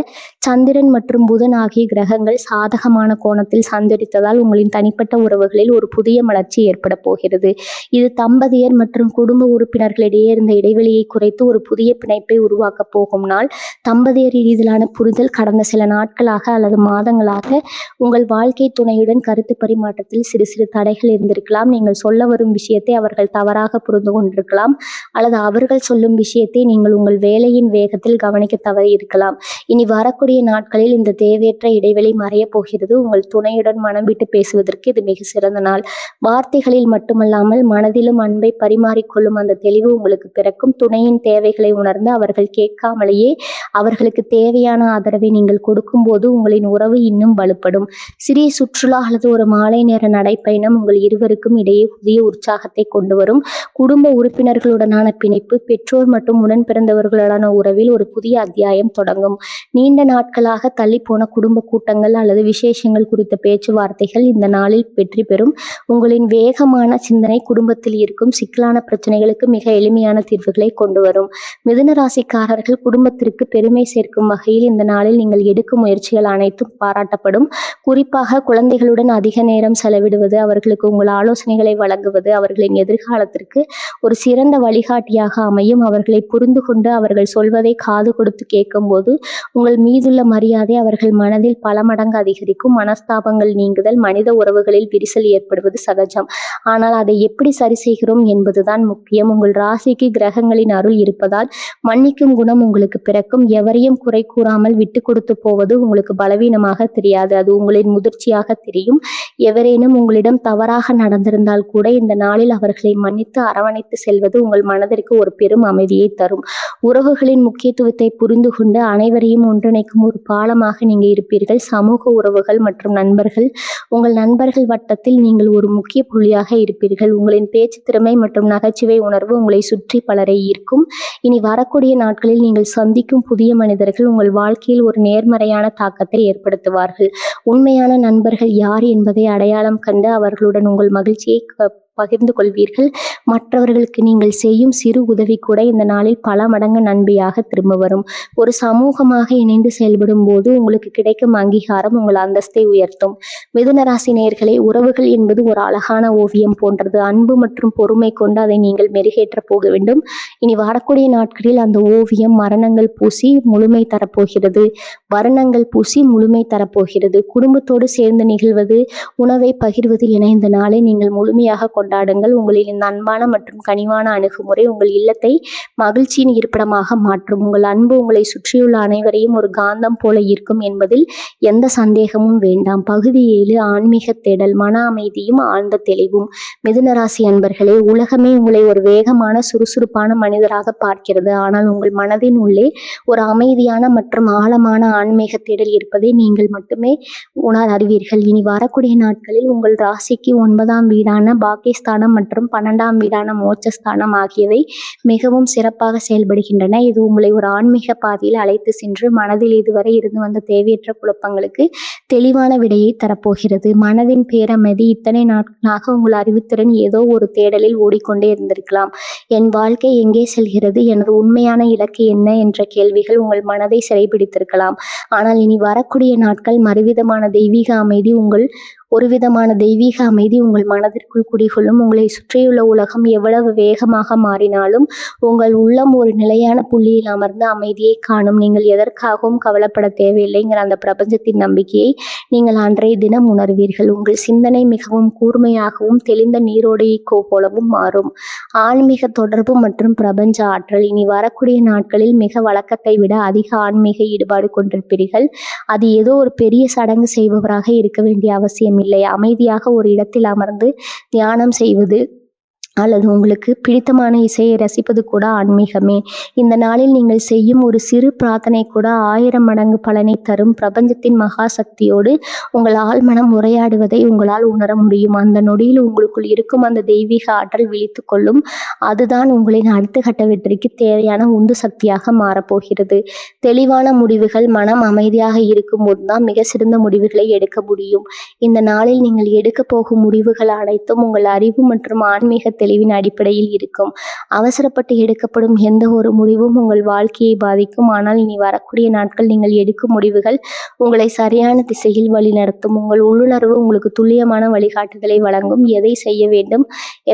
சந்திரன் மற்றும் புதன் ஆகிய கிரகங்கள் சாதகமான கோணத்தில் சஞ்சரித்ததால் உங்களின் தனிப்பட்ட உறவுகளில் ஒரு புதிய மலர்ச்சி ஏற்பட போகிறது. இது தம்பதியர் மற்றும் குடும்ப உறுப்பினர்களிடையே இருந்த இடைவெளியை குறைத்து ஒரு புதிய பிணைப்பை உருவாக்க போகும் நாள். தம்பதியர் ரீதியிலான புரிதல் கடந்த சில நாட்களாக அல்லது மாதங்களாக உங்கள் வாழ்க்கை துணையுடன் கருத்து பரிமாற்றத்தில் சிறு சிறு தடைகள் இருந்திருக்கலாம். நீங்கள் சொல்ல வரும் விஷயத்தை அவர்கள் தவறாக புரிந்து கொண்டிருக்கலாம் அல்லது அவர்கள் சொல்லும் விஷயத்தை நீங்கள் உங்கள் வேலையின் வேகத்தில் கவனிக்க தவறி இருக்கலாம். இனி வரக்கூடிய நாட்களில் இந்த தேவையற்ற இடைவெளி மறைய போகிறது. உங்கள் துணையுடன் மனம் விட்டு பேசுவதற்கு இது மிக சிறந்த நாள். வார்த்தைகளில் மட்டுமல்லாமல் மனதிலும் அன்பை பரிமாறிக்கொள்ளும் அந்த தெளிவு உங்களுக்கு பிறக்கும். துணையின் தேவைகளை உணர்ந்து அவர்கள் கேட்காமலேயே அவர்களுக்கு தேவையான ஆதரவை நீங்கள் கொடுக்கும் போது உங்களின் உறவு இன்னும் வலுப்படும். சிறிய சுற்றுலா அல்லது ஒரு மாலை நேர நடைப்பயணம் உங்கள் இருவருக்கும் இடையே புதிய உற்சாகத்தை கொண்டு வரும். குடும்ப உறுப்பினர்களுடனான பிணைப்பு, பெற்றோர் மற்றும் உடன் பிறந்தவர்களுடனான உறவில் ஒரு புதிய அத்தியாயம் தொடங்கும். நீண்ட நாட்களாக தள்ளிப்போன குடும்ப கூட்டங்கள் அல்லது விசேஷங்கள் குறித்த பேச்சுவார்த்தைகள் இந்த நாளில் வெற்றி பெறும். உங்களின் வேகமான சிந்தனை குடும்பத்தில் இருக்கும் சிக்கலான பிரச்சனைகளுக்கு மிக எளிமையான தீர்வுகளை கொண்டு வரும். மிதுன ராசிக்காரர்கள் குடும்பத்திற்கு பெருமை சேர்க்கும் வகையில் இந்த நாளில் நீங்கள் எடுக்கும் முயற்சிகள் அனைத்தும் பாராட்டப்படும். குறிப்பாக குழந்தைகளுடன் அதிக நேரம் செலவிடுவது, அவர்களுக்கு உங்கள் ஆலோசனைகளை வழங்குவது அவர்களின் எதிர்காலத்திற்கு ஒரு சிறந்த வழிகாட்டியாக அமையும். அவர்களை புரிந்து கொண்டு அவர்கள் சொல்வதை காது கொடுத்து கேட்கும் போது உங்கள் மீதுள்ள மரியாதை அவர்கள் மனதில் பல மடங்கு அதிகரிக்கும். மனஸ்தாபங்கள் நீங்குதல், மனித உறவுகளில் விரிசல் ஏற்படுவது சகஜம். ஆனால் அதை எப்படி சரி செய்கிறோம் என்பதுதான் முக்கியம். உங்கள் ராசிக்கு கிரகங்களின் அருள் இருப்பதால் மன்னிக்கும் குணம் உங்களுக்கு பிறக்கும். எவரையும் குறை கூறாமல் விட்டு கொடுத்து போவது உங்களுக்கு பலவீனமாக தெரியாது, அது உங்களின் முதிர்ச்சியாக தெரியும். எவரேனும் உங்களிடம் தவறாக நடந்திருந்தால் கூட இந்த நாளில் அவர்களை மன்னித்து அரவணைத்து செல்வது உங்கள் மனதிற்கு ஒரு பெரும் அமைதியை தரும். உறவுகளின் முக்கியத்துவத்தை புரிந்து கொண்டு அனைவரையும் ஒன்றிணைக்கும் ஒரு பாலமாக நீங்க இருப்பீர்கள். சமூக உறவுகள் மற்றும் நண்பர்கள், உங்கள் நண்பர்கள் வட்டத்தில் நீங்கள் ஒரு முக்கிய புள்ளியாக இருப்பீர்கள். உங்களின் பேச்சு திறமை மற்றும் நகைச்சுவை உணர்வு உங்களை சுற்றி பலரை ஈர்க்கும். இனி வரக்கூடிய நாட்களில் நீங்கள் சந்திக்கும் புதிய மனிதர்கள் உங்கள் வாழ்க்கையில் ஒரு நேர்மறையான தாக்கத்தை ஏற்படுத்துவார்கள். உண்மையான நண்பர்கள் யார் என்பதை அடையாளம் கண்டு அவர்களுடன் உங்கள் மகிழ்ச்சியை பகிர்ந்து கொள்வீர்கள். மற்றவர்களுக்கு நீங்கள் செய்யும் சிறு உதவி கூட இந்த நாளில் பல மடங்கு நன்மையாக திரும்ப வரும். ஒரு சமூகமாக இணைந்து செயல்படும் போது உங்களுக்கு கிடைக்கும் அங்கீகாரம் உங்கள் அந்தஸ்தை உயர்த்தும். மிதுன ராசி நேயர்களே, உறவுகள் என்பது ஒரு அழகான ஓவியம் போன்றது. அன்பு மற்றும் பொறுமை கொண்டு அதை நீங்கள் மெருகேற்ற போக வேண்டும். இனி வரக்கூடிய நாட்களில் அந்த ஓவியம் மரணங்கள் பூசி முழுமை தரப்போகிறது. வர்ணங்கள் பூசி முழுமை தரப்போகிறது. குடும்பத்தோடு சேர்ந்து நிகழ்வது, உணவை பகிர்வது என இந்த நாளை நீங்கள் முழுமையாக கொண்டாடுங்கள். உங்களின் இந்த அன்பான மற்றும் கனிவான அணுகுமுறை உங்கள் இல்லத்தை மகிழ்ச்சியின் இருப்பிடமாக மாற்றும். உங்கள் அன்பு உங்களை சுற்றியுள்ள அனைவரையும் ஒரு காந்தம் போல ஈர்க்கும் என்பதில் எந்த சந்தேகமும் வேண்டாம். பகுதி 7 ஆன்மீக தேடல், மன அமைதியும் ஆழ்ந்த தெளிவும். மிதுன ராசி அன்பர்களே, உலகமே உங்களை ஒரு வேகமான சுறுசுறுப்பான மனிதராக பார்க்கிறது. ஆனால் உங்கள் மனதின் உள்ளே ஒரு அமைதியான மற்றும் ஆழமான ஆன்மீக தேடல் இருப்பதை நீங்கள் மட்டுமே அறிவீர்கள். இனி வரக்கூடிய நாட்களில் உங்கள் ராசிக்கு 9ஆம் வீடான பாக்கியஸ்தானம் மற்றும் 12ஆம் வீடான மோட்சஸ்தானம் ஆகியவை மிகவும் சிறப்பாக செயல்படுகின்றன. இது உங்களை ஒரு ஆன்மீக பாதையில் அழைத்து சென்று மனதில் இதுவரை இருந்து வந்த தேவையற்ற குழப்பங்களுக்கு தெளிவான விடையை தரப்போகிறது. மனதின் பேரமைதி, இத்தனை நாட்களாக உங்கள் அறிவுத்திறன் ஏதோ ஒரு தேடலில் ஓடிக்கொண்டே இருந்திருக்கலாம். என் வாழ்க்கை எங்கே செல்கிறது, எனது உண்மையான இலக்கு என்ன என்ற கேள்விகள் உங்கள் மனதை சிறைபிடித்திருக்கலாம். ஆனால் இனி வரக்கூடிய நாட்கள் ஒருவிதமான தெய்வீக அமைதி உங்கள் மனதிற்குள் குடிகொள்ளும். உங்களை சுற்றியுள்ள உலகம் எவ்வளவு வேகமாக மாறினாலும் உங்கள் உள்ளம் ஒரு நிலையான புள்ளியில் அமர்ந்து அமைதியை காணும். நீங்கள் எதற்காகவும் கவலைப்பட தேவையில்லைங்கிற அந்த பிரபஞ்சத்தின் நம்பிக்கையை நீங்கள் அன்றைய தினம் உணர்வீர்கள். உங்கள் சிந்தனை மிகவும் கூர்மையாகவும் தெளிந்த நீரோடையை போலவும் மாறும். ஆன்மீக தொடர்பு மற்றும் பிரபஞ்ச ஆற்றல், இனி வரக்கூடிய நாட்களில் மிக வழக்கத்தை விட அதிக ஆன்மீக ஈடுபாடு கொண்டிருப்பீர்கள். அது ஏதோ ஒரு பெரிய சடங்கு செய்பவராக இருக்க வேண்டிய அவசியம் இல்லை. அமைதியாக ஒரு இடத்தில் அமர்ந்து தியானம் செய்வது அல்லது உங்களுக்கு பிடித்தமான இசையை ரசிப்பது கூட ஆன்மீகமே. இந்த நாளில் நீங்கள் செய்யும் ஒரு சிறு பிரார்த்தனை கூட 1000 மடங்கு பலனை தரும். பிரபஞ்சத்தின் மகா சக்தியோடு உங்கள் ஆழ்மனம் உரையாடுவதை உங்களால் உணர முடியும். அந்த நொடியில் உங்களுக்குள் இருக்கும் அந்த தெய்வீக ஆற்றல் விழித்துக் கொள்ளும். அதுதான் உங்களின் அடுத்த கட்ட வெற்றிக்கு தேவையான உந்து சக்தியாக மாறப்போகிறது. தெளிவான முடிவுகள், மனம் அமைதியாக இருக்கும்போது தான் மிக சிறந்த முடிவுகளை எடுக்க முடியும். இந்த நாளில் நீங்கள் எடுக்க போகும் முடிவுகள் அனைத்தும் உங்கள் அறிவு மற்றும் ஆன்மீக தெளிவின் அடிப்படையில் இருக்கும். அவசரப்பட்டு எடுக்கப்படும் எந்த ஒரு முடிவும் உங்கள் வாழ்க்கையை பாதிக்கும். ஆனால் இனி வரக்கூடிய நாட்கள் நீங்கள் எடுக்கும் முடிவுகள் உங்களை சரியான திசையில் வழிநடத்தும். உங்கள் உள்ளுணர்வு உங்களுக்கு துல்லியமான வழிகாட்டுதலை வழங்கும். எதை செய்ய வேண்டும்,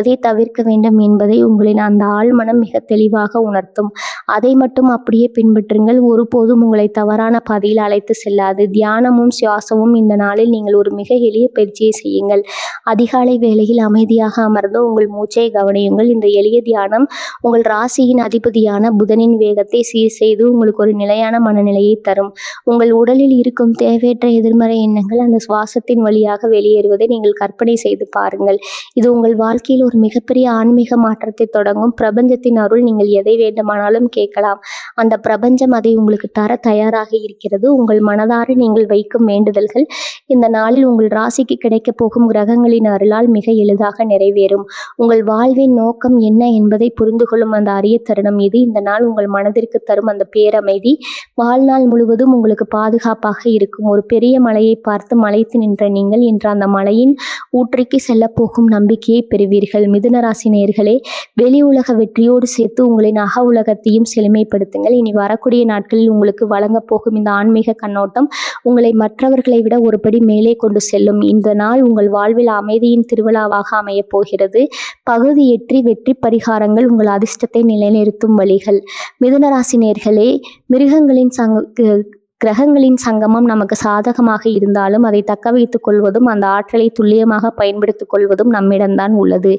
எதை தவிர்க்க வேண்டும் என்பதை உங்களின் அந்த ஆழ்மனம் மிக தெளிவாக உணர்த்தும். அதை மட்டும் அப்படியே பின்பற்றுங்கள். ஒருபோதும் உங்களை தவறான பாதையில் அழைத்து செல்லாது. தியானமும் சுவாசமும் இந்த நாளில் நீங்கள் ஒரு மிக எளிய பயிற்சியை செய்யுங்கள். அதிகாலை வேளையில் அமைதியாக அமர்ந்து உங்கள் மூச்சை கவனியுங்கள். இந்த எளிய தியானம் உங்கள் ராசியின் அதிபதியான புதனின் வேகத்தை சீர் செய்து உங்களுக்கு ஒரு நிலையான மனநிலையை தரும். உங்கள் உடலில் இருக்கும் தேவையற்ற எதிர்மறை எண்ணங்கள் அந்த சுவாசத்தின் வழியாக வெளியேறுவதை நீங்கள் கற்பனை செய்து பாருங்கள். இது உங்கள் வாழ்க்கையில் ஒரு மிகப்பெரிய ஆன்மீக மாற்றத்தை தொடங்கும். பிரபஞ்சத்தின் அருள். நீங்கள் எதை வேண்டுமானாலும் கேட்கலாம். அந்த பிரபஞ்சம் அதை உங்களுக்கு தர தயாராக இருக்கிறது. உங்கள் மனதார நீங்கள் வைக்கும் வேண்டுதல்கள் இந்த நாளில் உங்கள் ராசிக்கு கிடைக்கப் போகும் கிரகங்களின் அருளால் மிக எளிதாக நிறைவேறும். உங்கள் வாழ்வின் நோக்கம் என்ன என்பதை புரிந்து கொள்ளும் அந்த அரிய தருணம் இது. இந்த நாள் உங்கள் மனதிற்கு தரும் அந்த பேரமைதி வாழ்நாள் முழுவதும் உங்களுக்கு பாதுகாப்பாக இருக்கும். ஒரு பெரிய மலையை பார்த்து மலைத்து நின்ற நீங்கள் இன்று அந்த மலையின் ஊற்றுக்கு செல்ல போகும் நம்பிக்கையை பெறுவீர்கள். மிதுன ராசி நேயர்களே, வெளி உலக வெற்றியோடு சேர்த்து உங்களின் அக உலகத்தையும் செழுமைப்படுத்துங்கள். இனி வரக்கூடிய நாட்களில் உங்களுக்கு வழங்கப் போகும் இந்த ஆன்மீக கண்ணோட்டம் உங்களை மற்றவர்களை விட ஒரு படி மேலே கொண்டு செல்லும். இந்த நாள் உங்கள் வாழ்வில் அமைதியின் திருவிழாவாக அமையப் போகிறது. பகுதி 8 வெற்றி பரிகாரங்கள் உங்கள் அதிர்ஷ்டத்தை நிலைநிறுத்தும் வழிகள். மிதுன ராசி நேயர்களே, கிரகங்களின் சங்கமம் நமக்கு சாதகமாக இருந்தாலும் அதை தக்க வைத்துக் கொள்வதும் அந்த ஆற்றலை துல்லியமாக பயன்படுத்திக் கொள்வதும் நம்மிடம்தான் உள்ளது.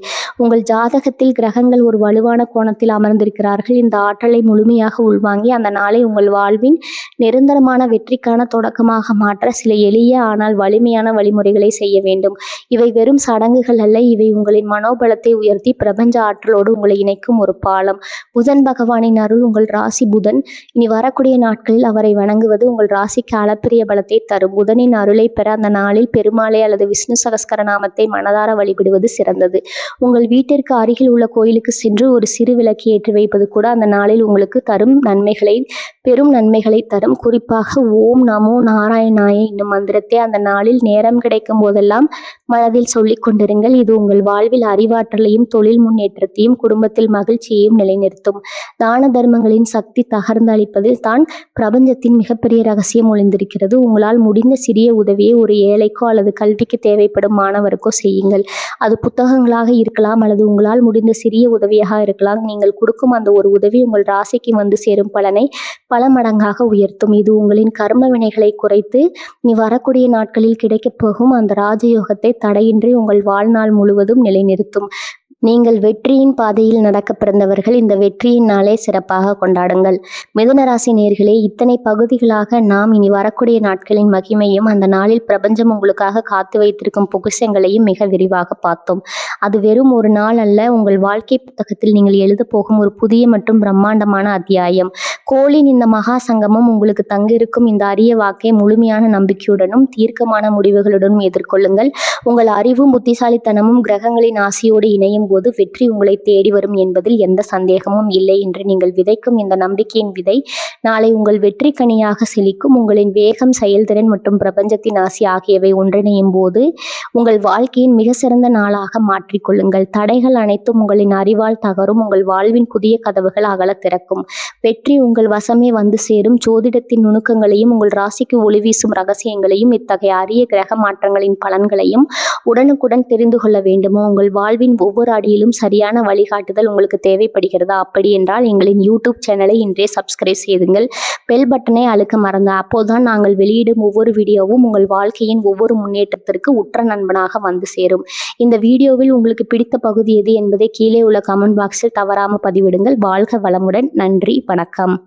உங்கள் ஜாதகத்தில் கிரகங்கள் ஒரு வலுவான கோணத்தில் அமர்ந்திருக்கிறார்கள். இந்த ஆற்றலை முழுமையாக உள்வாங்கி அந்த நாளை உங்கள் வாழ்வின் நிரந்தரமான வெற்றிக்கான தொடக்கமாக மாற்ற சில எளிய ஆனால் வலிமையான வழிமுறைகளை செய்ய வேண்டும். இவை வெறும் சடங்குகள் அல்ல. இவை உங்களின் மனோபலத்தை உயர்த்தி பிரபஞ்ச ஆற்றலோடு உங்களை இணைக்கும் ஒரு பாலம். புதன் பகவானின் அருள். உங்கள் ராசி புதன். இனி வரக்கூடிய நாட்களில் அவரை வணங்குவது உங்கள் ராசிக்கு அளப்பரிய பலத்தை தரும். புதனின் அருளை பெற அந்த நாளில் பெருமாளை அல்லது விஷ்ணு சகஸ்கர நாமத்தை மனதார வழிபடுவது சிறந்தது. உங்கள் வீட்டிற்கு அருகில் உள்ள கோயிலுக்கு சென்று ஒரு சிறு விளக்கு ஏற்றி வைப்பது கூட அந்த நாளில் உங்களுக்கு பெரும் நன்மைகளை தரும். குறிப்பாக ஓம் நமோ நாராயணாய என்னும் மந்திரத்தை அந்த நாளில் நேரம் கிடைக்கும் போதெல்லாம் மனதில் சொல்லிக் கொண்டிருங்கள். இது உங்கள் வாழ்வில் அறிவாற்றலையும் தொழில் முன்னேற்றத்தையும் குடும்பத்தில் மகிழ்ச்சியையும் நிலைநிறுத்தும். தான தர்மங்களின் சக்தி தகர்ந்து அளிப்பதில் தான் பிரபஞ்சத்தின் மிகப்பெரிய ரகசியம் ஒளிந்திருக்கிறது. உங்களால் முடிந்த சிறிய உதவியை ஒரு ஏழைக்கோ அல்லது கல்விக்கு தேவைப்படும் மாணவருக்கோ செய்யுங்கள். அது புத்தகங்களாக இருக்கலாம் அல்லது உங்களால் முடிந்த சிறிய உதவியாக இருக்கலாம். நீங்கள் கொடுக்கும் அந்த ஒரு உதவி உங்கள் ராசிக்கு வந்து சேரும் பலனை பல மடங்காக உயர்த்தும். இது உங்களின் கர்ம வினைகளை குறைத்து நீ வரக்கூடிய நாட்களில் கிடைக்கப் போகும் அந்த ராஜயோகத்தை தடையின்றி உங்கள் வாழ்நாள் முழுவதும் நிலைநிறுத்தும். நீங்கள் வெற்றியின் பாதையில் நடக்க பிறந்தவர்கள். இந்த வெற்றியின் நாளை சிறப்பாக கொண்டாடுங்கள். மிதுன ராசி நேயர்களே, இத்தனை பகுதிகளாக நாம் இனி வரக்கூடிய நாட்களின் மகிமையும் அந்த நாளில் பிரபஞ்சம் உங்களுக்காக காத்து வைத்திருக்கும் பொக்கிஷங்களையும் மிக விரிவாக பார்த்தோம். அது வெறும் ஒரு நாள் அல்ல, உங்கள் வாழ்க்கை புத்தகத்தில் நீங்கள் எழுத போகும் ஒரு புதிய மற்றும் பிரம்மாண்டமான அத்தியாயம். கோளின் இந்த மகா சங்கமம் உங்களுக்கு தங்கியிருக்கும் இந்த அரிய வாக்கை முழுமையான நம்பிக்கையுடனும் தீர்க்கமான முடிவுகளுடனும் எதிர்கொள்ளுங்கள். உங்கள் அறிவும் புத்திசாலித்தனமும் கிரகங்களின் ஆசையோடு இணையும் போது வெற்றி உங்களை தேடி வரும் என்பதில் எந்த சந்தேகமும் இல்லை என்று நீங்கள் விதைக்கும் இந்த நம்பிக்கையின் விதை நாளை உங்கள் வெற்றி கனியாக செழிக்கும். உங்களின் வேகம், செயல்திறன் மற்றும் பிரபஞ்சத்தின் ஆசை ஆகியவை ஒன்றிணையும் போது உங்கள் வாழ்க்கையின் மிக சிறந்த நாளாக மாற்றிக்கொள்ளுங்கள். தடைகள் அனைத்தும் உங்களின் அறிவால் தகரும். உங்கள் வாழ்வின் புதிய கதவுகள் அகல திறக்கும். வெற்றி உங்கள் வசமே வந்து சேரும். ஜோதிடத்தின் நுணுக்கங்களையும் உங்கள் ராசிக்கு ஒளி வீசும் ரகசியங்களையும் இத்தகைய அரிய கிரக மாற்றங்களின் பலன்களையும் உடனுக்குடன் தெரிந்து கொள்ள வேண்டுமோ? உங்கள் வாழ்வின் ஒவ்வொரு அடியிலும் சரியான வழிகாட்டுதல் உங்களுக்கு தேவைப்படுகிறதா? அப்படி என்றால் எங்களின் யூடியூப் சேனலை இன்றே சப்ஸ்கிரைப் செய்துங்கள். பெல் பட்டனை அழுக்க மறந்த அப்போதுதான் நாங்கள் வெளியிடும் ஒவ்வொரு வீடியோவும் உங்கள் வாழ்க்கையின் ஒவ்வொரு முன்னேற்றத்திற்கு உற்ற நண்பனாக வந்து சேரும். இந்த வீடியோவில் உங்களுக்கு பிடித்த பகுதி எது என்பதை கீழே உள்ள கமெண்ட் பாக்ஸில் தவறாமல் பதிவிடுங்கள். வாழ்க வளமுடன். நன்றி, வணக்கம்.